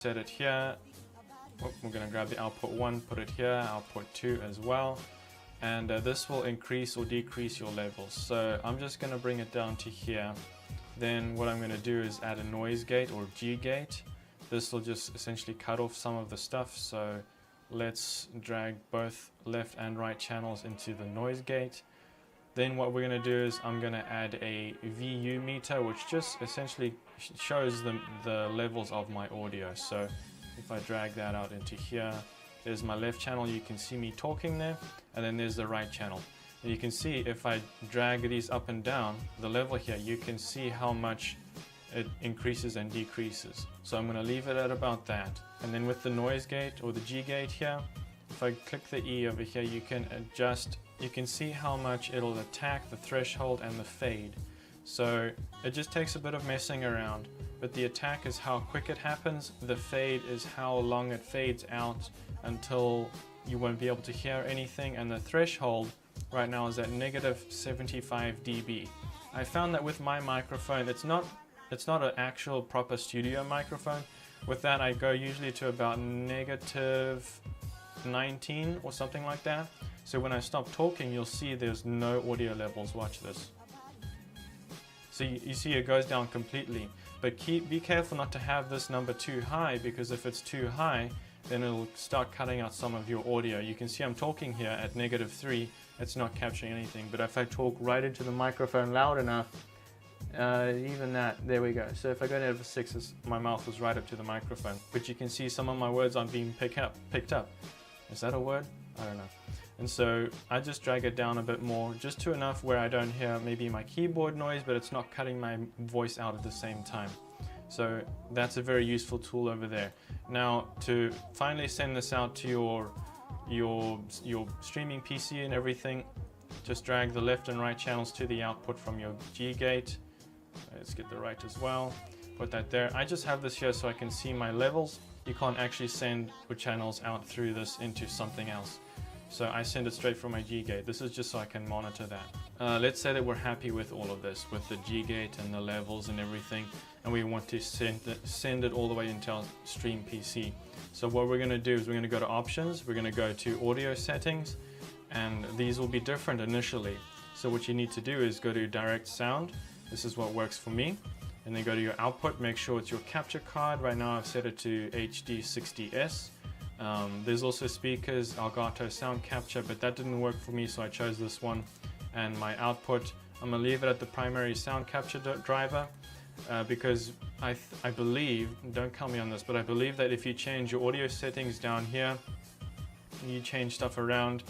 set it here. We're going to grab the output 1, put it here, output 2 as well. And this will increase or decrease your levels. So I'm just going to bring it down to here. Then what I'm going to do is add a noise gate or G gate. This will just essentially cut off some of the stuff. So let's drag both left and right channels into the noise gate. Then what we're going to do is I'm going to add a VU meter, which just essentially shows the levels of my audio. So if I drag that out into here, there's my left channel, you can see me talking there, and then there's the right channel. And you can see if I drag these up and down, the level here, you can see how much it increases and decreases. So I'm going to leave it at about that. And then with the noise gate or the G gate here, if I click the E over here, you can adjust, you can see how much it'll attack the threshold and the fade. So it just takes a bit of messing around, but the attack is how quick it happens, the fade is how long it fades out until you won't be able to hear anything, and the threshold right now is at -75 dB. I found that with my microphone, it's not an actual proper studio microphone. With that I go usually to about -19 or something like that. So when I stop talking, you'll see there's no audio levels. Watch this. So you see it goes down completely, but be careful not to have this number too high, because if it's too high, then it'll start cutting out some of your audio. You can see I'm talking here at -3, it's not capturing anything, but if I talk right into the microphone loud enough, even that, there we go. So if I go to -6, my mouth is right up to the microphone, but you can see some of my words aren't being picked up. Is that a word? I don't know. And so I just drag it down a bit more, just to enough where I don't hear maybe my keyboard noise, but it's not cutting my voice out at the same time. So that's a very useful tool over there. Now to finally send this out to your streaming PC and everything, just drag the left and right channels to the output from your G gate. Let's get the right as well. Put that there. I just have this here so I can see my levels. You can't actually send your channels out through this into something else. So I send it straight from my G gate. This is just so I can monitor that. Let's say that we're happy with all of this, with the G gate and the levels and everything, and we want to send it all the way into our stream PC. So what we're going to do is we're going to go to options, we're going to go to audio settings, and these will be different initially. So what you need to do is go to direct sound. This is what works for me. And then go to your output, make sure it's your capture card. Right now I've set it to HD60S. There's also speakers, Elgato sound capture, but that didn't work for me, so I chose this one. And my output, I'm going to leave it at the primary sound capture driver, because I believe, don't count me on this, but I believe that if you change your audio settings down here, you change stuff around,